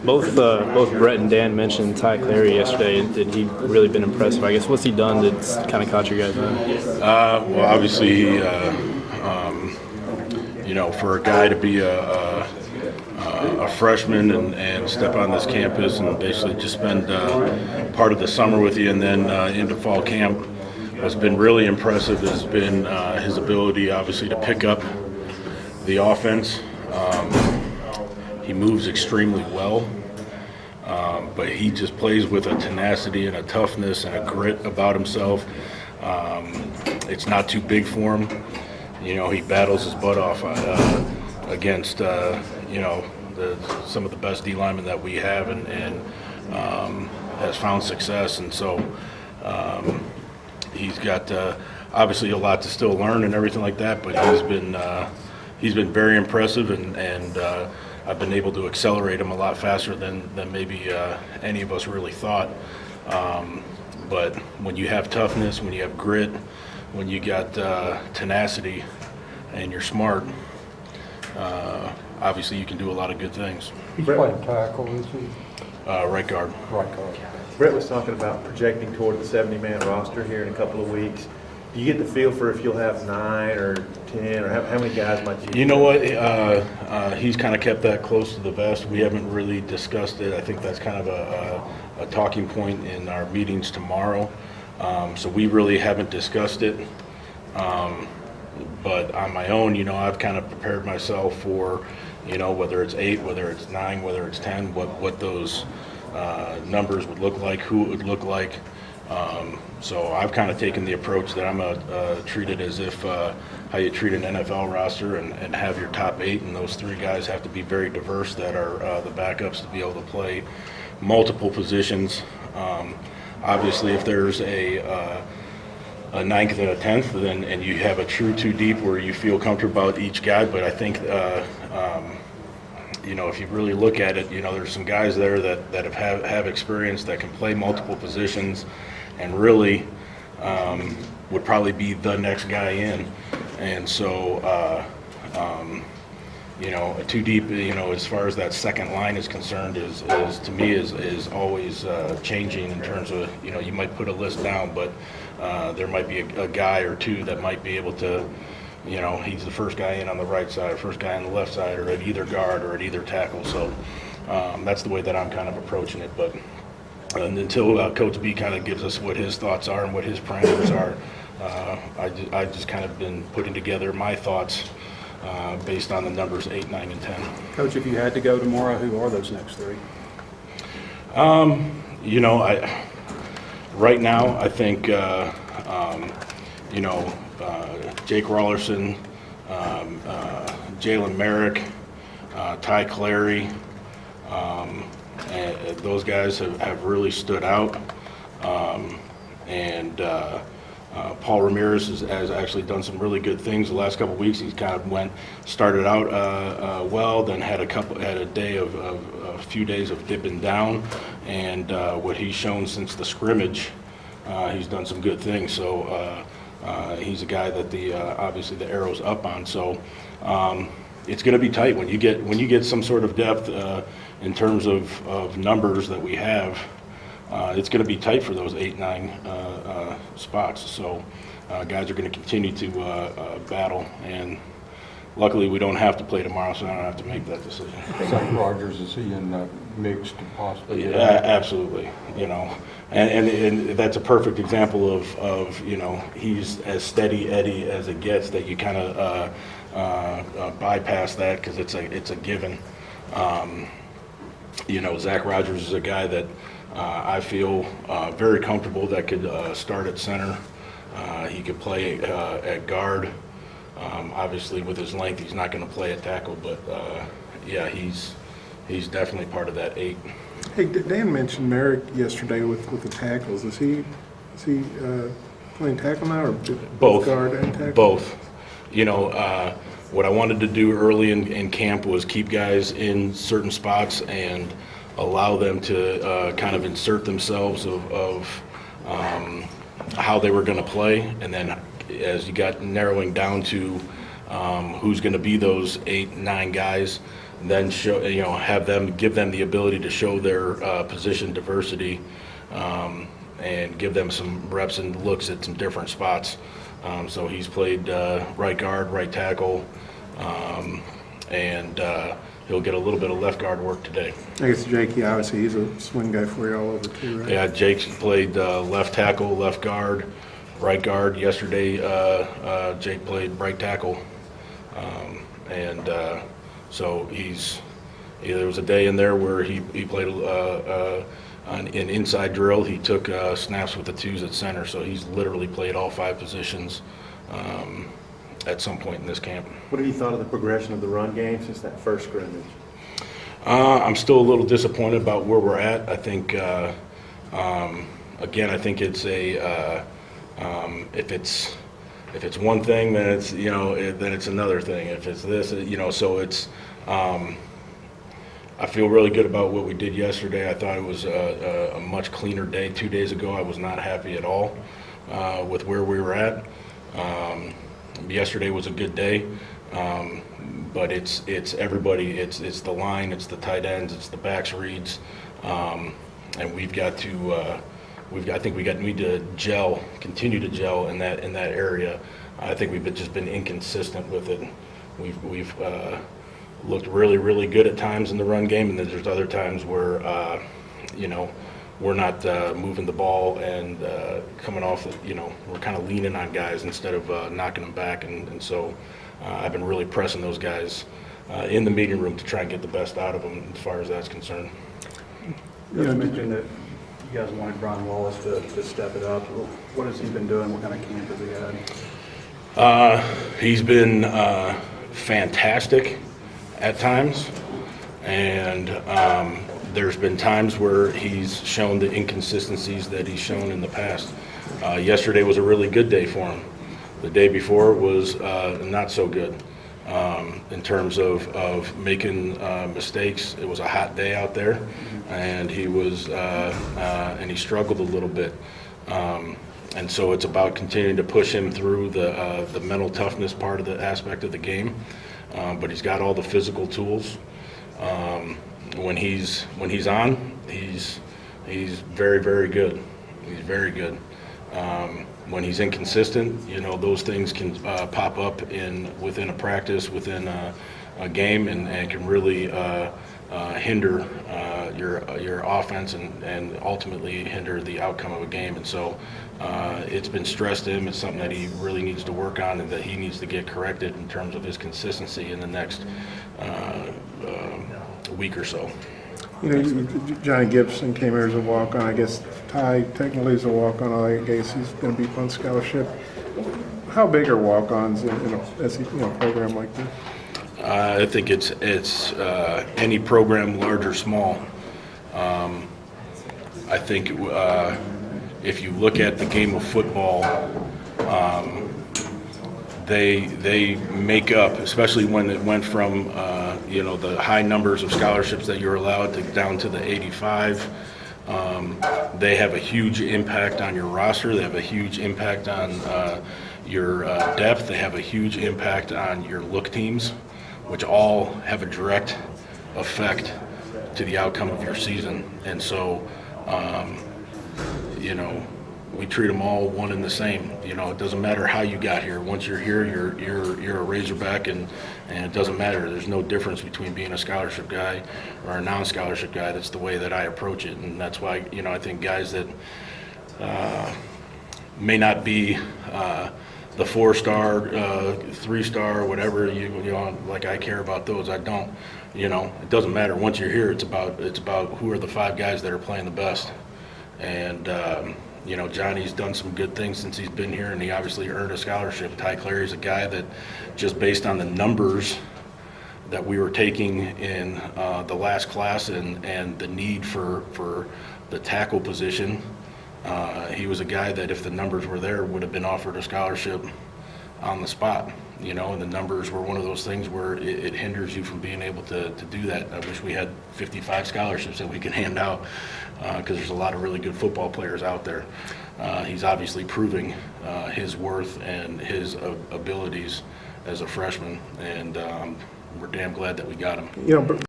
Both Brett and Dan mentioned Ty Clary yesterday, and he really been impressive. I guess what's he done that's kind of caught you guys in? Well, obviously, for a guy to be a freshman and step on this campus and basically just spend part of the summer with you and then into fall camp has been really impressive. Has been his ability, obviously, to pick up the offense. He moves extremely well, but he just plays with a tenacity and a toughness and a grit about himself. It's not too big for him. He battles his butt off against, some of the best D linemen that we have and has found success. And so he's got obviously a lot to still learn and everything like that, but he's been very impressive and I've been able to accelerate him a lot faster than maybe any of us really thought. But when you have toughness, when you have grit, when you got tenacity and you're smart, obviously you can do a lot of good things. He's playing tackle, is he? Right guard. Right guard. Brett was talking about projecting toward the 70-man roster here in a couple of weeks. Do you get the feel for if you'll have 9 or 10, or how many guys might you? You know what? He's kind of kept that close to the vest. We haven't really discussed it. I think that's kind of a talking point in our meetings tomorrow. So we really haven't discussed it. But on my own, I've kind of prepared myself for, whether it's 8, whether it's 9, whether it's 10, what those numbers would look like, who it would look like. So I've kind of taken the approach that I'm treat it as if how you treat an NFL roster and have your top 8, and those 3 guys have to be very diverse that are the backups to be able to play multiple positions. Obviously, if there's a 9th and a 10th, then and you have a true 2 deep where you feel comfortable about each guy, but I think if you really look at it, there's some guys there that have experience that can play multiple positions and really would probably be the next guy in. And so, a 2 deep, as far as that second line is concerned, is to me is always changing in terms of, you might put a list down, but there might be a guy or 2 that might be able to, he's the first guy in on the right side, first guy on the left side, or at either guard or at either tackle. So that's the way that I'm kind of approaching it. But until Coach B kind of gives us what his thoughts are and what his parameters are, I just kind of been putting together my thoughts based on the numbers 8, 9, and 10. Coach, if you had to go tomorrow, who are those next 3? Right now, I think, Jake Rollerson, Jalen Merrick, Ty Clary, and those guys have really stood out. Paul Ramirez has actually done some really good things the last couple of weeks. He's kind of started out well, then had a few days of dipping down, and what he's shown since the scrimmage, he's done some good things. So he's a guy that obviously the arrow's up on. So it's going to be tight when you get some sort of depth in terms of numbers that we have. It's going to be tight for those 8, 9 spots. So guys are going to continue to battle, and luckily we don't have to play tomorrow, so I don't have to make that decision. Zach Rogers, is he in the mix to possibly? Yeah, absolutely. And that's a perfect example of he's as steady Eddie as it gets, that you kind of bypass that because it's a given. Zach Rogers is a guy that I feel very comfortable that could start at center. He could play at guard. Obviously, with his length, he's not going to play at tackle, but he's definitely part of that 8. Hey, Dan mentioned Merrick yesterday with the tackles. Is he playing tackle now, or Both. guard and tackle? Both. What I wanted to do early in camp was keep guys in certain spots and allow them to kind of insert themselves of how they were going to play, and then as you got narrowing down to who's going to be those 8, 9 guys, then show, have them, give them the ability to show their position diversity, and give them some reps and looks at some different spots. So he's played right guard, right tackle, and he'll get a little bit of left guard work today. I guess Jakey, obviously, he's a swing guy for you all over too, right? Yeah, Jake's played left tackle, left guard, right guard. Yesterday, Jake played right tackle. So there was a day in there where he played an inside drill. He took snaps with the twos at center, so he's literally played all 5 positions at some point in this camp. What have you thought of the progression of the run game since that first scrimmage? I'm still a little disappointed about where we're at. I think, again, I think it's if it's one thing, then it's then it's another thing. If it's this, so it's. I feel really good about what we did yesterday. I thought it was a much cleaner day. 2 days ago, I was not happy at all with where we were at. Yesterday was a good day, but it's everybody. It's the line, it's the tight ends, it's the backs reads, and we've got to. I think we need to gel, continue to gel in that area. I think we've just been inconsistent with it. We've looked really, really good at times in the run game, and then there's other times where we're not moving the ball and coming off. We're kind of leaning on guys instead of knocking them back, and so I've been really pressing those guys in the meeting room to try and get the best out of them as far as that's concerned. You just mentioned that you guys wanted Brian Wallace to step it up. What has he been doing? What kind of camp has he had? He's been fantastic at times, and there's been times where he's shown the inconsistencies that he's shown in the past. Yesterday was a really good day for him. The day before was not so good in terms of making mistakes. It was a hot day out there, and he struggled a little bit. And so it's about continuing to push him through the mental toughness part of the aspect of the game. But he's got all the physical tools. When he's on, he's very, very good. He's very good. When he's inconsistent, those things can pop up within a practice, within a game, and can really hinder your offense and ultimately hinder the outcome of a game. And so it's been stressed to him. It's something that he really needs to work on and that he needs to get corrected in terms of his consistency in the next week or so. Johnny Gibson came here as a walk-on. I guess Ty technically is a walk-on. I guess he's going to be on scholarship. How big are walk-ons in a program like this? I think it's any program, large or small. I think if you look at the game of football, they make up, especially when it went from the high numbers of scholarships that you're allowed to down to the 85. They have a huge impact on your roster. They have a huge impact on your depth. They have a huge impact on your look teams, which all have a direct effect to the outcome of your season. And so, we treat them all one and the same. It doesn't matter how you got here. Once you're here, you're a Razorback, and it doesn't matter. There's no difference between being a scholarship guy or a non-scholarship guy. That's the way that I approach it, and that's why I think guys that may not be the 4-star, 3-star, whatever like I care about those. I don't. It doesn't matter. Once you're here, it's about who are the 5 guys that are playing the best, and. Johnny's done some good things since he's been here, and he obviously earned a scholarship. Ty Clary is a guy that, just based on the numbers that we were taking in the last class and the need for the tackle position, he was a guy that, if the numbers were there, would have been offered a scholarship on the spot. And the numbers were one of those things where it hinders you from being able to do that. I wish we had 55 scholarships that we could hand out, because there's a lot of really good football players out there. He's obviously proving his worth and his abilities as a freshman, and we're damn glad that we got him. You know, but